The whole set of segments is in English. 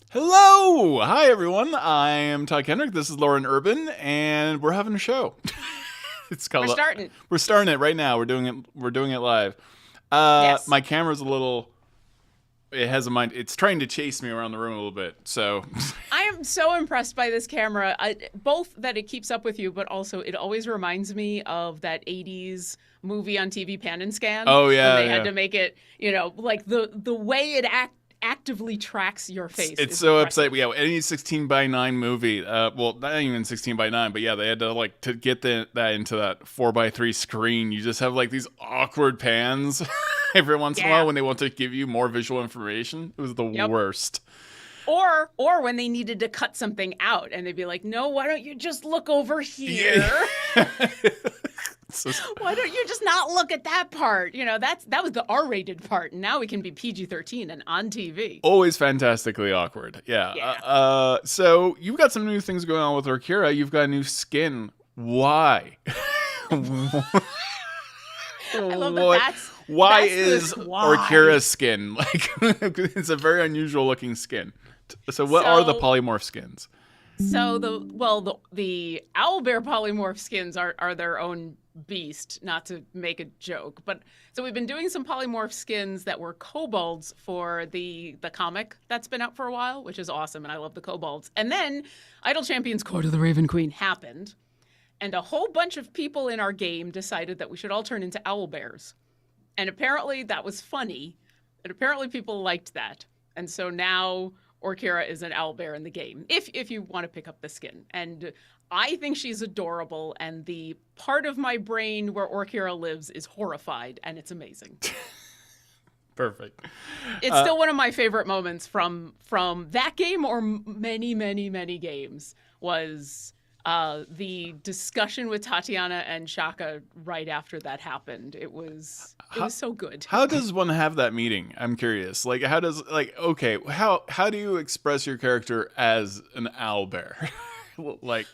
Hello! Hi, everyone. I am Todd Kenreck. This is Lauren Urban, and we're having a show. It's called. We're starting. We're starting it right now. We're doing it. We're doing it live. Yes. My camera's a little. It has a mind. It's trying to chase me around the room a little bit. So. I am so impressed by this camera. Both that it keeps up with you, but also it always reminds me of that 80s movie on TV, Pan and Scan. Oh yeah, when they yeah. had to make it, like the way it actively tracks your face. It's is so impressive. upsetting. Yeah, any 16:9 movie. Well, not even 16:9, but yeah, they had to get that into that 4:3 screen. You just have like these awkward pans every once in a while Yeah. when they want to give you more visual information. It was the Yep. worst. Or when they needed to cut something out and they'd be like, no, why don't you just look over here? So, Why don't you just not look at that part? That was the R-rated part. And now we can be PG-13 and on TV. always fantastically awkward. Yeah. Yeah. So you've got some new things going on with Orkira. You've got a new skin. Why? I love that. What- Why that's is the why. Orkira's skin like? It's a very unusual looking skin. So what are the polymorph skins? So the Owlbear polymorph skins are their own beast, not to make a joke. But so we've been doing some polymorph skins that were kobolds for the comic that's been out for a while, which is awesome, and I love the kobolds. And then Idle Champions Court of the Raven Queen happened, and a whole bunch of people in our game decided that we should all turn into owlbears. And apparently that was funny, and apparently people liked that. And so now Orkira is an owlbear in the game, if you want to pick up the skin. And I think she's adorable, and the part of my brain where Orkira lives is horrified, and it's amazing. Perfect. It's still one of my favorite moments from that game, or many, many, many games, was the discussion with Tatiana and Shaka right after that happened. It was so good. How does one have that meeting? I'm curious. Like, how does how do you express your character as an owlbear? Like,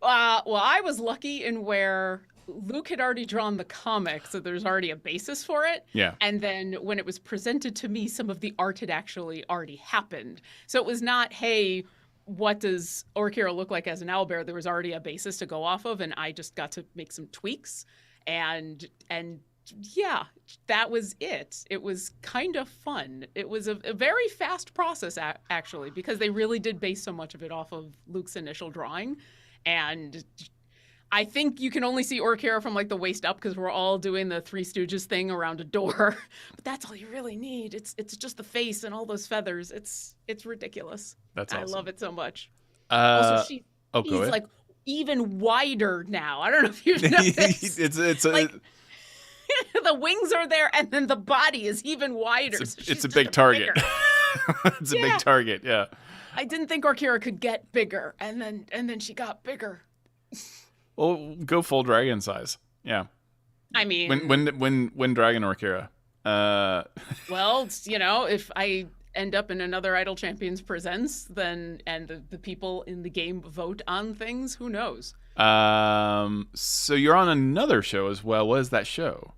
Well, I was lucky in where Luke had already drawn the comic, so there's already a basis for it. yeah. And then when it was presented to me, some of the art had actually already happened. So it was not, hey, what does Orkira look like as an owlbear? There was already a basis to go off of, and I just got to make some tweaks. And yeah, that was it. It was kind of fun. It was a very fast process, actually, because they really did base so much of it off of Luke's initial drawing. And I think you can only see Orkira from like the waist up because we're all doing the Three Stooges thing around a door. But that's all you really need. It's just the face and all those feathers. It's ridiculous. That's awesome. I love it so much. Uh, Also, she's like even wider now. I don't know if you've noticed. it's like the wings are there, and then the body is even wider. it's a big target. It's a big target. Yeah. I didn't think Orkira could get bigger, and then she got bigger. Well, go full dragon size. Yeah. I mean, when Dragon Orkira. well, if I end up in another Idle Champions Presents, then and the people in the game vote on things, who knows? So you're on another show as well. What is that show?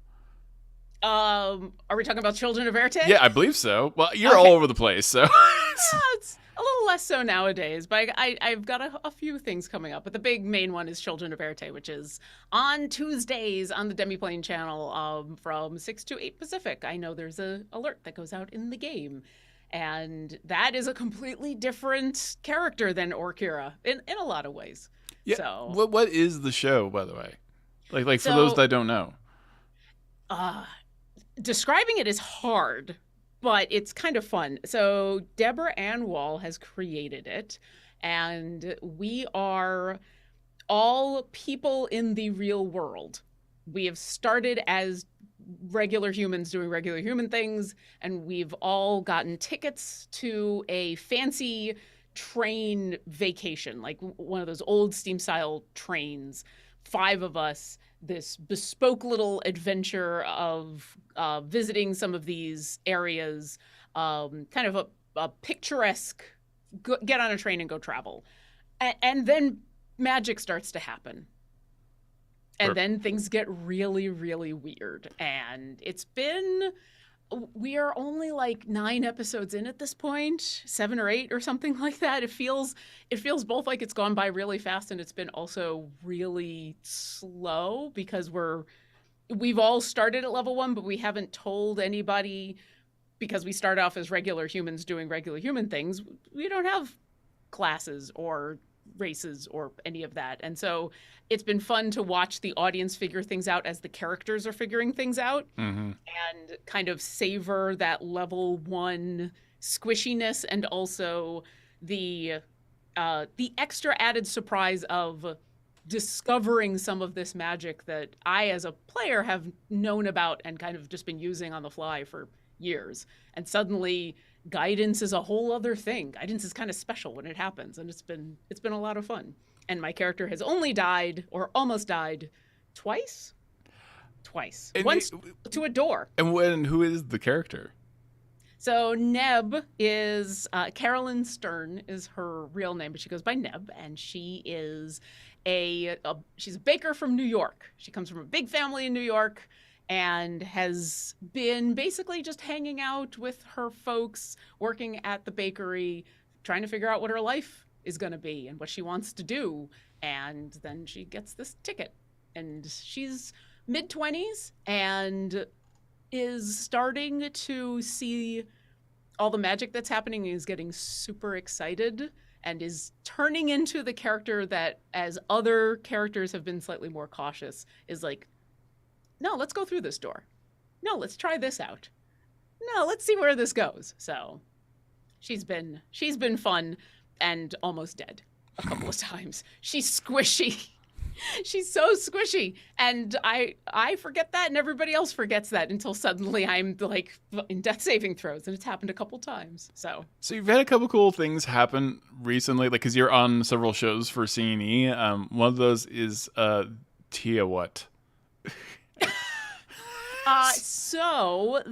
Are we talking about Children of Verte? Yeah, I believe so. Well, you're Okay. all over the place, so. Yeah, it's a little less so nowadays, but I've got a few things coming up. But the big main one is Children of Verte, which is on Tuesdays on the Demiplane channel from 6 to 8 Pacific. I know there's a alert that goes out in the game. And that is a completely different character than Orkira in a lot of ways. Yeah. So What is the show, by the way? Like for So- those that don't know. describing it is hard, but it's kind of fun. So Deborah Ann Wall has created it, and we are all people in the real world. We have started as regular humans doing regular human things, and we've all gotten tickets to a fancy train vacation, like one of those old steam style trains. 5 of us, this bespoke little adventure of visiting some of these areas, kind of a picturesque get on a train and go travel. And then magic starts to happen. And then things get really, really weird. And it's been we are only like 9 episodes in at this point, 7 or 8 or something like that. It feels both like it's gone by really fast, and it's been also really slow because we've all started at level 1, but we haven't told anybody, because we start off as regular humans doing regular human things. We don't have classes or races or any of that. And so it's been fun to watch the audience figure things out as the characters are figuring things out, Mm-hmm. and kind of savor that level 1 squishiness, and also the extra added surprise of discovering some of this magic that I, as a player, have known about and kind of just been using on the fly for years. And suddenly guidance is a whole other thing. Guidance is kind of special when it happens, and it's been a lot of fun. And my character has only died, or almost died, twice. And Once to a door. And who is the character? So Neb is Carolyn Stern is her real name, but she goes by Neb, and she is she's a baker from New York. She comes from a big family in New York, and has been basically just hanging out with her folks, working at the bakery, trying to figure out what her life is going to be and what she wants to do. And then she gets this ticket, and she's mid-20s and is starting to see all the magic that's happening, and is getting super excited, and is turning into the character that, as other characters have been slightly more cautious, is like, no, let's go through this door. No, let's try this out. No, let's see where this goes. So she's been fun, and almost dead a couple of times. She's squishy. She's so squishy. And I forget that, and everybody else forgets that, until suddenly I'm like in death saving throws, and it's happened a couple times. So you've had a couple cool things happen recently, like, because you're on several shows for C&E. One of those is Tia What? So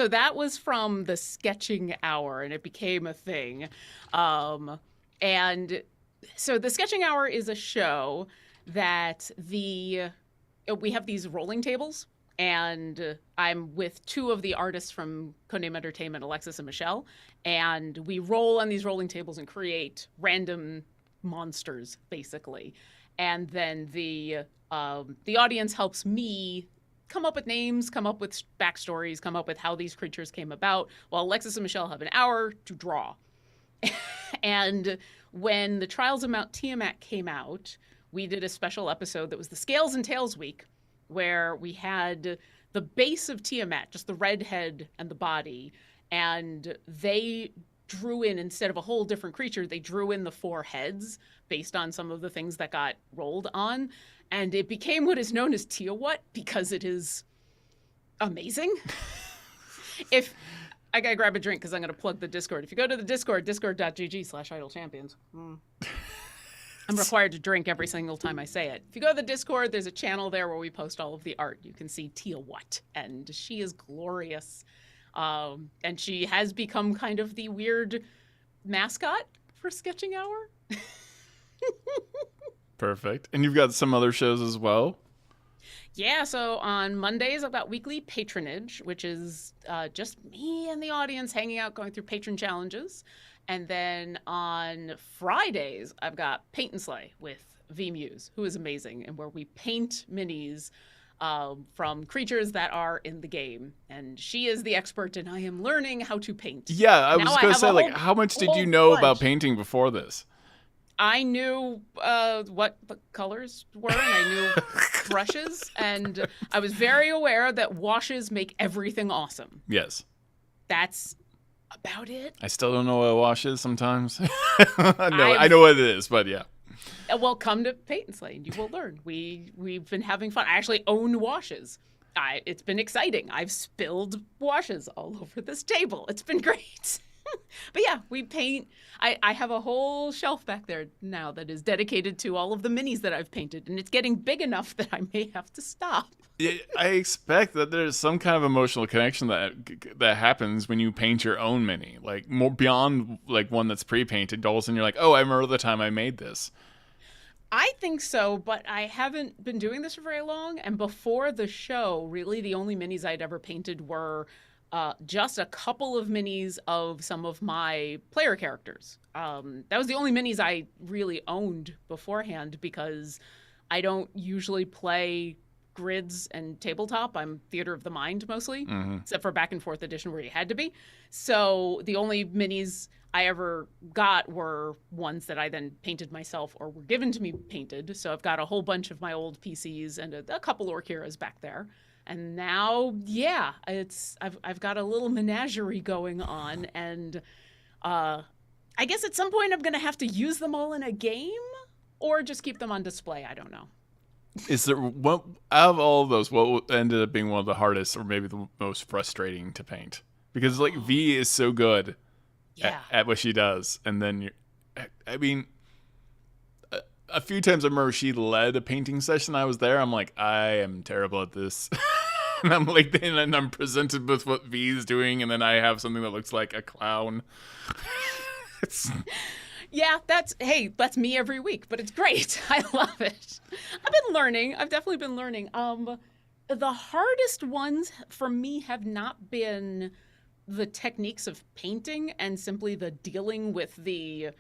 that was from the Sketching Hour, and it became a thing. And so the Sketching Hour is a show that we have these rolling tables, and I'm with 2 of the artists from Codename Entertainment, Alexis and Michelle, and we roll on these rolling tables and create random monsters, basically. And then the audience helps me come up with names, come up with backstories, come up with how these creatures came about, while Alexis and Michelle have an hour to draw. And when the Trials of Mount Tiamat came out, we did a special episode that was the Scales and Tails week, where we had the base of Tiamat, just the red head and the body, and they drew in, instead of a whole different creature, they drew in the 4 heads based on some of the things that got rolled on. And it became what is known as Tia What, because it is amazing. If I gotta grab a drink because I'm gonna plug the Discord. If you go to the Discord, discord.gg/idlechampions. I'm required to drink every single time I say it. If you go to the Discord, there's a channel there where we post all of the art. You can see Tia What, and she is glorious. And she has become kind of the weird mascot for Sketching Hour. Perfect. And you've got some other shows as well? Yeah, so on Mondays I've got weekly patronage, which is just me and the audience hanging out, going through patron challenges. And then on Fridays I've got Paint and Slay with V Muse, who is amazing, and where we paint minis from creatures that are in the game. And she is the expert, and I am learning how to paint. Yeah, I was going to say, like, how much did you know about painting before this? I knew what the colors were, and I knew brushes, and I was very aware that washes make everything awesome. Yes. That's about it. I still don't know what a wash is sometimes. I know what it is, but yeah. Well, come to Paint and Slay, and you will learn. We've been having fun. I actually own washes. It's been exciting. I've spilled washes all over this table. It's been great. But yeah, we paint. I have a whole shelf back there now that is dedicated to all of the minis that I've painted, and it's getting big enough that I may have to stop. I expect that there's some kind of emotional connection that happens when you paint your own mini, like more beyond like one that's pre-painted. All of a sudden you're like, oh, I remember the time I made this. I think so, but I haven't been doing this for very long. And before the show, really the only minis I'd ever painted were just a couple of minis of some of my player characters. That was the only minis I really owned beforehand because I don't usually play grids and tabletop. I'm theater of the mind mostly, except for back and forth edition where you had to be. So the only minis I ever got were ones that I then painted myself or were given to me painted. So I've got a whole bunch of my old PCs and a couple Orkiras back there. And now, yeah, I've got a little menagerie going on, and I guess at some point I'm gonna have to use them all in a game, or just keep them on display. I don't know. Is there what out of all of those, what ended up being one of the hardest, or maybe the most frustrating to paint? Because like V is so good at what she does, and then I mean, a few times I remember she led a painting session. I was there. I'm like, I am terrible at this. And I'm like, then I'm presented with what V is doing, and then I have something that looks like a clown. Yeah, that's me every week, but it's great. I love it. I've been learning. I've definitely been learning. The hardest ones for me have not been the techniques of painting and simply the dealing with the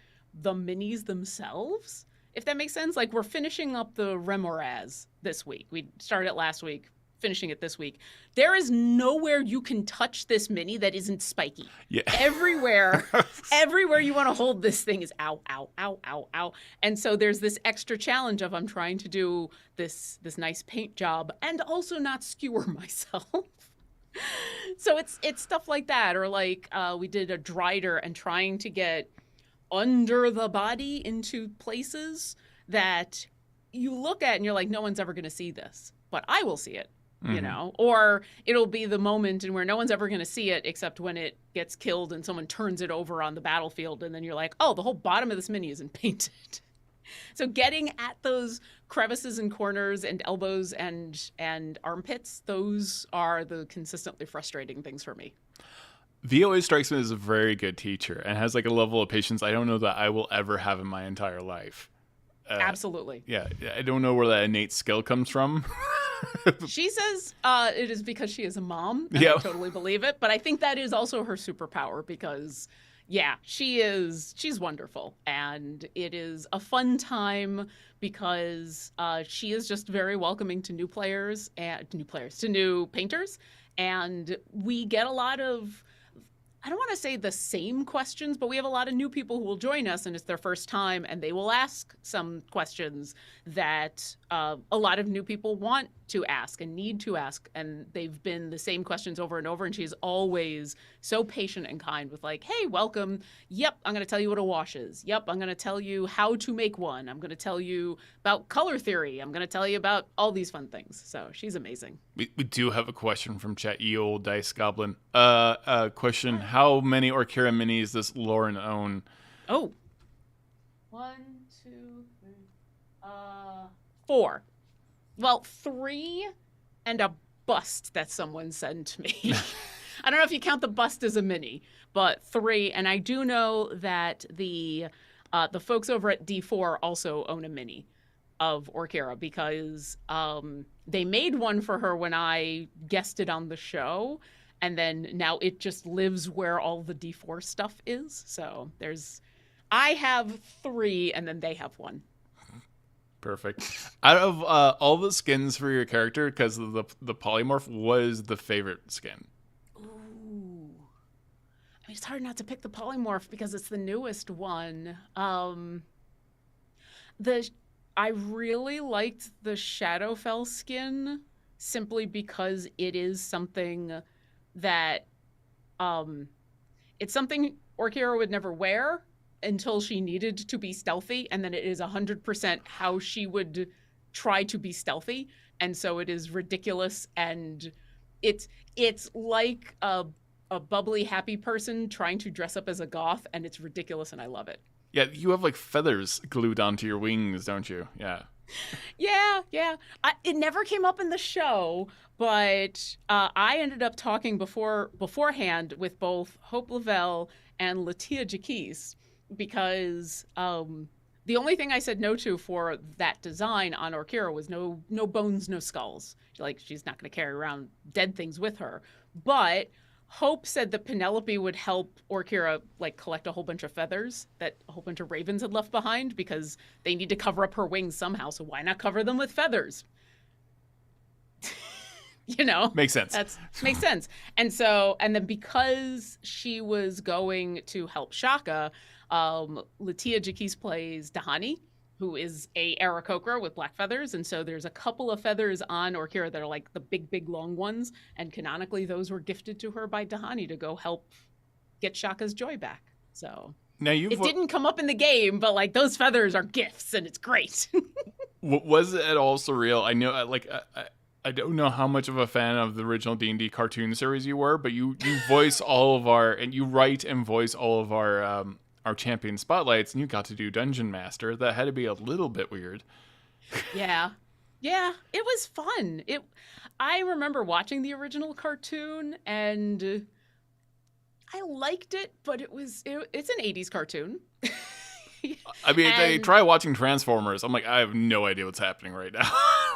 minis themselves, if that makes sense. Like, we're finishing up the Remoraz this week. We started it last week, finishing it this week. There is nowhere you can touch this mini that isn't spiky. Yeah. Everywhere you want to hold this thing is ow, ow, ow, ow, ow. And so there's this extra challenge of I'm trying to do this nice paint job and also not skewer myself. So it's stuff like that. Or like we did a Drider and trying to get under the body into places that you look at and you're like, no one's ever going to see this, but I will see it. You know, or it'll be the moment and where no one's ever going to see it except when it gets killed and someone turns it over on the battlefield. And then you're like, oh, the whole bottom of this mini isn't painted. So getting at those crevices and corners and elbows and armpits, those are the consistently frustrating things for me. V always strikes me as a very good teacher and has like a level of patience I don't know that I will ever have in my entire life. Absolutely. Yeah, I don't know where that innate skill comes from. She says it is because she is a mom, and yeah. I totally believe it. But I think that is also her superpower because, yeah, she's wonderful. And it is a fun time because she is just very welcoming to new players, to new painters. And we get a lot of, I don't want to say the same questions, but we have a lot of new people who will join us and it's their first time and they will ask some questions that a lot of new people want to ask and need to ask. And they've been the same questions over and over. And she's always so patient and kind with like, hey, welcome. Yep, I'm going to tell you what a wash is. Yep, I'm going to tell you how to make one. I'm going to tell you about color theory. I'm going to tell you about all these fun things. So she's amazing. We do have a question from chat, ye old dice goblin. Question, how many Orkira minis does Lauren own? Oh. 1, 2, 3, 4. Well, 3 and a bust that someone sent me. I don't know if you count the bust as a mini, but 3. And I do know that the folks over at D4 also own a mini of Orkira because they made one for her when I guested on the show. And then now it just lives where all the D4 stuff is. So I have 3 and then they have 1. Perfect. Out of all the skins for your character, because the polymorph was the favorite skin. Ooh. I mean, it's hard not to pick the polymorph because it's the newest one. I really liked the Shadowfell skin simply because it is something that it's something Orkira would never wear until she needed to be stealthy, and then it is 100% how she would try to be stealthy, and so it is ridiculous, and it's like a bubbly, happy person trying to dress up as a goth, and it's ridiculous, and I love it. Yeah, you have like feathers glued onto your wings, don't you? Yeah. Yeah. It never came up in the show, but I ended up talking beforehand with both Hope Lavelle and Latia Jaquise because the only thing I said no to for that design on Orkira was no bones, no skulls. Like, she's not going to carry around dead things with her. But Hope said that Penelope would help Orkira like collect a whole bunch of feathers that a whole bunch of ravens had left behind because they need to cover up her wings somehow. So why not cover them with feathers? Makes sense. Makes sense. And then because she was going to help Shaka, Latia Jaquise plays Dahani, who is a Aarakocra with black feathers. And so there's a couple of feathers on Orkira that are like the big long ones. And canonically, those were gifted to her by Dahani to go help get Shaka's joy back. So now it didn't come up in the game, but like those feathers are gifts and it's great. Was it at all surreal? I know, I don't know how much of a fan of the original D&D cartoon series you were, but you voice you write and voice all of our champion spotlights, and you got to do Dungeon Master. That had to be a little bit weird. Yeah, it was fun. I remember watching the original cartoon, and I liked it, but it's an 80s cartoon. I mean, they try watching Transformers. I'm like, I have no idea what's happening right now.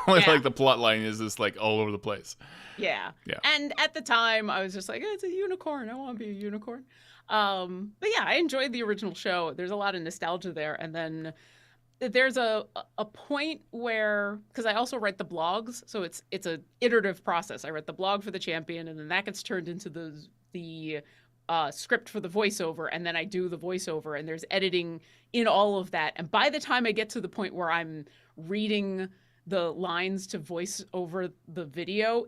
Like the plot line is just like all over the place. Yeah. And at the time, I was just like, it's a unicorn. I want to be a unicorn. But yeah, I enjoyed the original show. There's a lot of nostalgia there. And then there's a point where, because I also write the blogs, so it's a iterative process. I write the blog for the champion, and then that gets turned into the script for the voiceover, and then I do the voiceover, and there's editing in all of that. And by the time I get to the point where I'm reading the lines to voice over the video,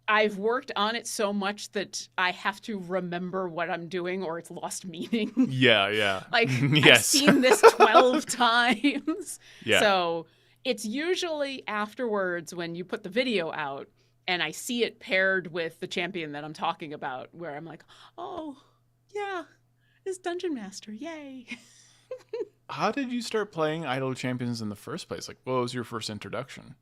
I've worked on it so much that I have to remember what I'm doing or it's lost meaning. Yeah. Like, yes. I've seen this 12 times. Yeah. So it's usually afterwards when you put the video out and I see it paired with the champion that I'm talking about, where I'm like, oh, yeah, it's Dungeon Master. Yay. How did you start playing Idle Champions in the first place? Like, what was your first introduction?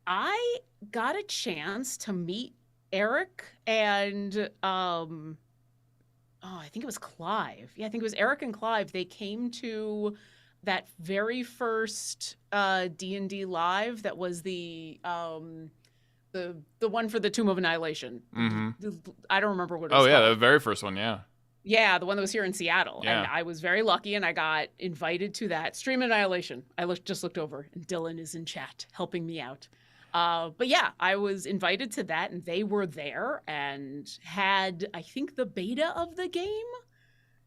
I got a chance to meet Eric and I think it was Clive. Yeah, I think it was Eric and Clive. They came to that very first D&D Live that was the one for the Tomb of Annihilation. Mm-hmm. I don't remember what it was called. Yeah, the very first one, yeah. Yeah, the one that was here in Seattle. Yeah. And I was very lucky, and I got invited to that. Stream Annihilation. I just looked over, and Dylan is in chat helping me out. But yeah, I was invited to that, and they were there and had, I think, the beta of the game.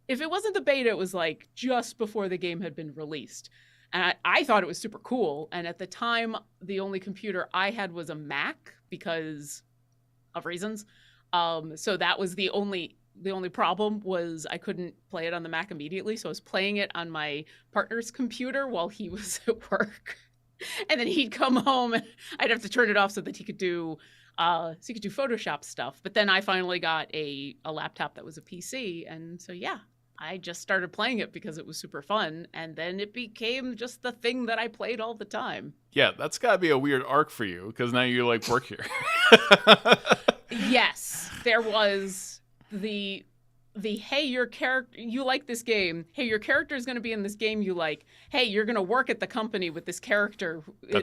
If it wasn't the beta, it was like just before the game had been released. And I thought it was super cool. And at the time, the only computer I had was a Mac because of reasons. So that was the only problem was I couldn't play it on the Mac immediately. So I was playing it on my partner's computer while he was at work. And then he'd come home and I'd have to turn it off so that he could do Photoshop stuff. But then I finally got a laptop that was a PC. And so, yeah, I just started playing it because it was super fun. And then it became just the thing that I played all the time. Yeah, that's got to be a weird arc for you because now you like work here. Yes, there was the hey, your character, you like this game. Hey, your character is going to be in this game you like. Hey, you're going to work at the company with this character.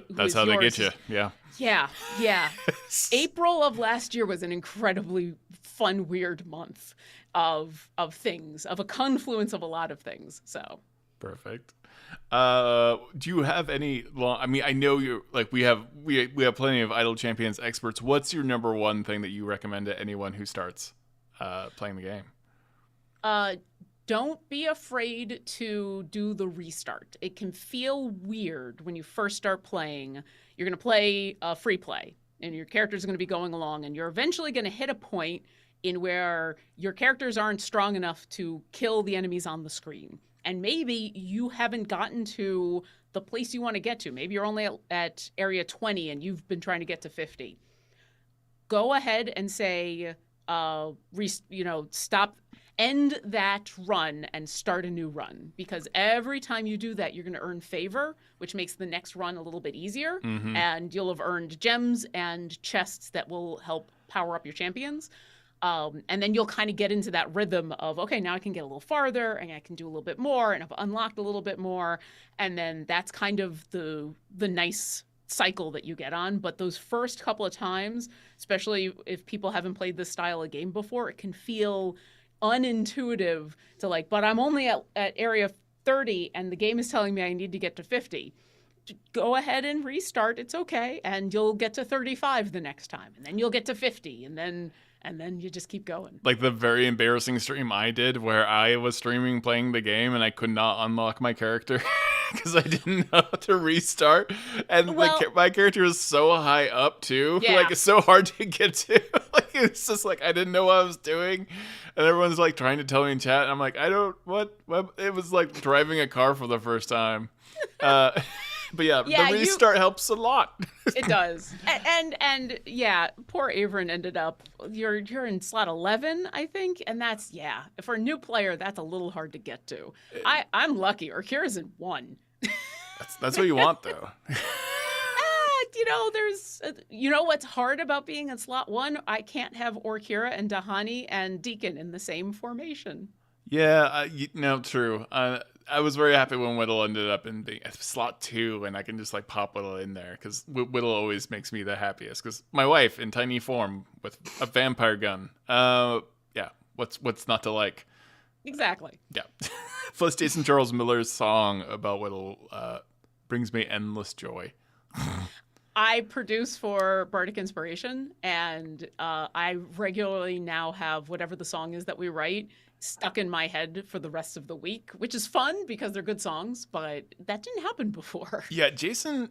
That's how they get you. Yeah. Yeah. April of last year was an incredibly fun, weird month of things, of a confluence of a lot of things. So perfect. Do you have any I mean, I know you're like we have plenty of Idle Champions experts. What's your number one thing that you recommend to anyone who starts playing the game? Don't be afraid to do the restart. It can feel weird when you first start playing. You're going to play free play, and your characters are going to be going along, and you're eventually going to hit a point in where your characters aren't strong enough to kill the enemies on the screen. And maybe you haven't gotten to the place you want to get to. Maybe you're only at area 20 and you've been trying to get to 50. Go ahead and say, stop, end that run and start a new run. Because every time you do that, you're going to earn favor, which makes the next run a little bit easier. Mm-hmm. And you'll have earned gems and chests that will help power up your champions. And then you'll kind of get into that rhythm of, okay, now I can get a little farther and I can do a little bit more and I've unlocked a little bit more. And then that's kind of the nice cycle that you get on, but those first couple of times, especially if people haven't played this style of game before, it can feel unintuitive to like, but I'm only at area 30 and the game is telling me I need to get to 50. Go ahead and restart. It's okay. And you'll get to 35 the next time. And then you'll get to 50. And then you just keep going. Like the very embarrassing stream I did where I was streaming playing the game and I could not unlock my character because I didn't know how to restart. And my character was so high up too. Yeah. Like it's so hard to get to. Like it's just like I didn't know what I was doing. And everyone's like trying to tell me in chat. And I'm like, I don't, what? It was like driving a car for the first time. But yeah, the restart helps a lot. It does. And yeah, poor Averin ended up, you're in slot 11, I think. And that's, for a new player, that's a little hard to get to. I'm lucky. Orkira's in 1. That's what you want, though. You know what's hard about being in slot 1? I can't have Orkira and Dahani and Deacon in the same formation. Yeah, true. I was very happy when Whittle ended up in being slot 2, and I can just like pop Whittle in there because Whittle always makes me the happiest. Because my wife in tiny form with a vampire gun. What's not to like? Exactly. Yeah. Plus, Jason Charles Miller's song about Whittle brings me endless joy. I produce for Bardic Inspiration, and I regularly now have whatever the song is that we write stuck in my head for the rest of the week, which is fun because they're good songs, but that didn't happen before. Yeah, Jason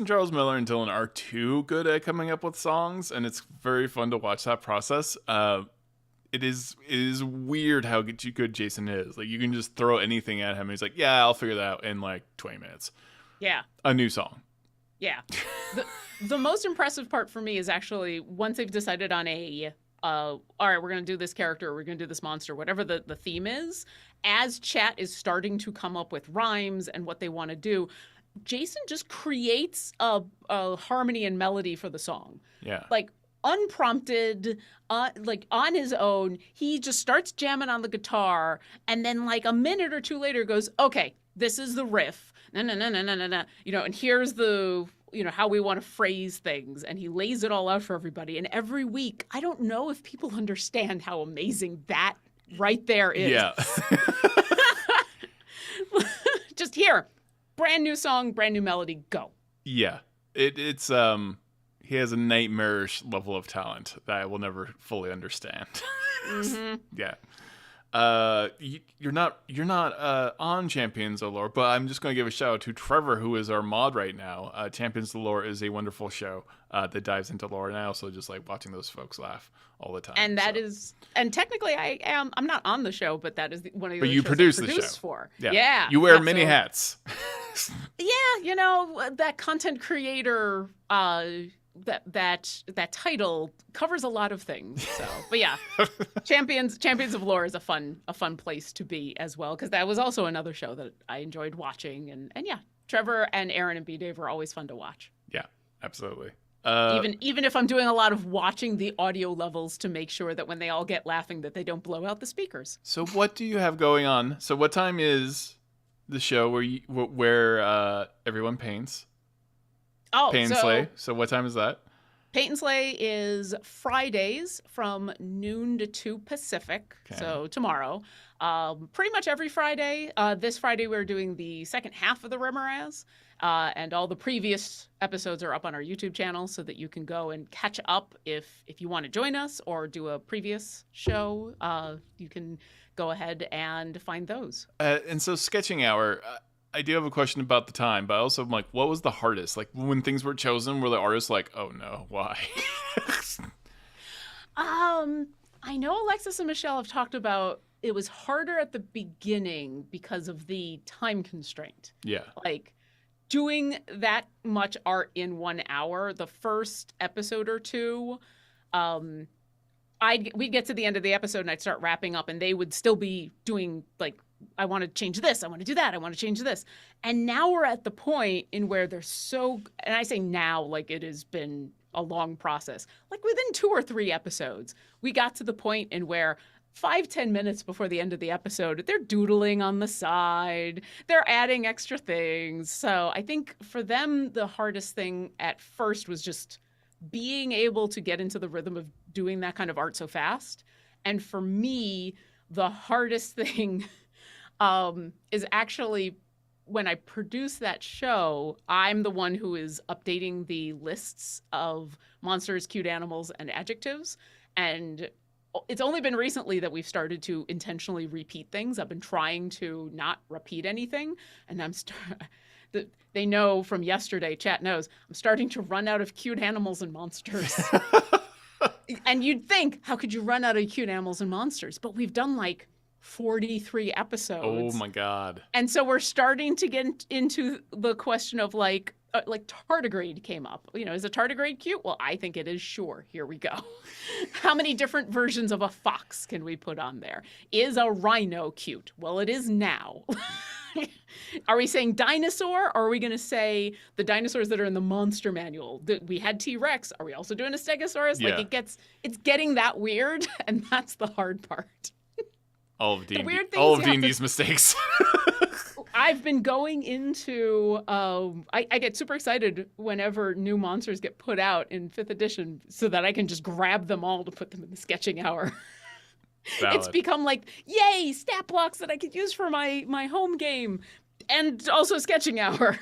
Charles Miller and Dylan are too good at coming up with songs, and it's very fun to watch that process. It is weird how good Jason is. Like, you can just throw anything at him, and he's like, yeah, I'll figure that out in like 20 minutes. Yeah. A new song. Yeah. The most impressive part for me is actually once they've decided on all right, we're going to do this character, we're going to do this monster, whatever the theme is, as chat is starting to come up with rhymes and what they want to do, Jason just creates a harmony and melody for the song. Yeah. Like, unprompted, like on his own, he just starts jamming on the guitar, and then like a minute or two later goes, okay, this is the riff, and here's the, how we want to phrase things, and he lays it all out for everybody. And every week, I don't know if people understand how amazing that right there is. Yeah. Just here, brand new song, brand new melody, go. Yeah. It's he has a nightmarish level of talent that I will never fully understand. Mm-hmm. Yeah. You're not on Champions of Lore, but I'm just going to give a shout out to Trevor, who is our mod right now. Champions of Lore is a wonderful show that dives into lore, and I also just like watching those folks laugh all the time. And and technically I'm not on the show, but that is one of the. But you produce the show for. Yeah. You wear many hats. Yeah, that content creator. That title covers a lot of things. So, but yeah, Champions of Lore is a fun place to be as well, because that was also another show that I enjoyed watching, and yeah, Trevor and Aaron and B Dave are always fun to watch. Yeah, absolutely. Even if I'm doing a lot of watching the audio levels to make sure that when they all get laughing that they don't blow out the speakers. So what do you have going on? So what time is the show where everyone paints? Oh, Paint and Slay. So what time is that? Paint and Slay is Fridays from noon to 2 Pacific. Okay. So tomorrow. Pretty much every Friday. This Friday we're doing the second half of the Remoraz. And all the previous episodes are up on our YouTube channel so that you can go and catch up if you want to join us or do a previous show. You can go ahead and find those. And so Sketching Hour... I do have a question about the time, but also I'm like, what was the hardest? Like when things were chosen, were the artists like, oh no, why? I know Alexis and Michelle have talked about it was harder at the beginning because of the time constraint. Yeah. Like doing that much art in 1 hour, the first episode or two, we'd get to the end of the episode and I'd start wrapping up and they would still be doing like, I want to change this. I want to do that. I want to change this. And now we're at the point in where they're so, and I say now, like it has been a long process. Like within 2 or 3 episodes, we got to the point in where 5-10 minutes before the end of the episode, they're doodling on the side. They're adding extra things. So I think for them, the hardest thing at first was just being able to get into the rhythm of doing that kind of art so fast. And for me, the hardest thing is actually when I produce that show, I'm the one who is updating the lists of monsters, cute animals, and adjectives. And it's only been recently that we've started to intentionally repeat things. I've been trying to not repeat anything. And they know from yesterday, chat knows, I'm starting to run out of cute animals and monsters. And you'd think, how could you run out of cute animals and monsters? But we've done like 43 episodes. Oh my God. And so we're starting to get into the question of like tardigrade came up. Is a tardigrade cute? Well, I think it is. Sure. Here we go. How many different versions of a fox can we put on there? Is a rhino cute? Well, it is now. Are we saying dinosaur, or are we going to say the dinosaurs that are in the monster manual? We had T-Rex. Are we also doing a Stegosaurus? Yeah. Like it's getting that weird, and that's the hard part. All of D&D's mistakes. I've been going into I get super excited whenever new monsters get put out in 5th edition so that I can just grab them all to put them in the sketching hour. Valid. It's become like, yay, stat blocks that I could use for my home game and also sketching hour.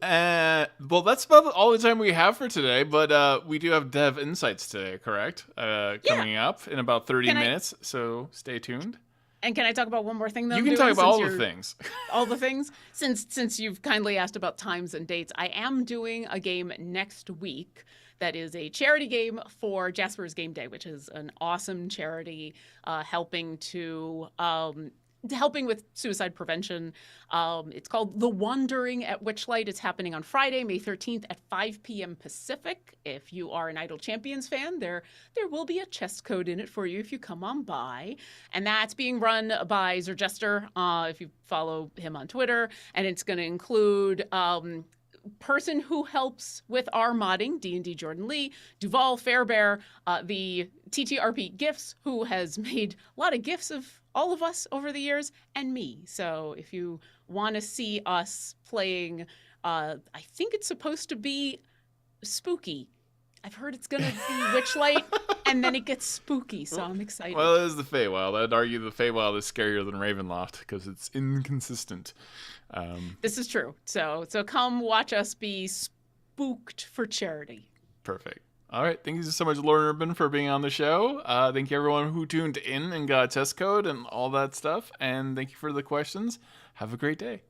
Well, that's about all the time we have for today, but we do have Dev Insights today, correct? Coming up in about 30 minutes, so stay tuned. And can I talk about one more thing, though? You can talk about all the things. All the things? Since you've kindly asked about times and dates, I am doing a game next week that is a charity game for Jasper's Game Day, which is an awesome charity helping with suicide prevention. It's called The Wandering at Witchlight. It's happening on Friday, May 13th at 5 p.m. Pacific. If you are an Idle Champions fan, there will be a chest code in it for you if you come on by. And that's being run by Zerjester, if you follow him on Twitter. And it's going to include person who helps with our modding, D&D Jordan Lee, Duval Fairbear, the TTRP GIFs, who has made a lot of GIFs of all of us over the years, and me. So if you want to see us playing, I think it's supposed to be spooky. I've heard it's going to be Witchlight, and then it gets spooky, so I'm excited. Well, it is the Feywild. I'd argue the Feywild is scarier than Ravenloft because it's inconsistent. This is true. So come watch us be spooked for charity. Perfect. All right. Thank you so much, Lauren Urban, for being on the show. Thank you, everyone who tuned in and got a test code and all that stuff. And thank you for the questions. Have a great day.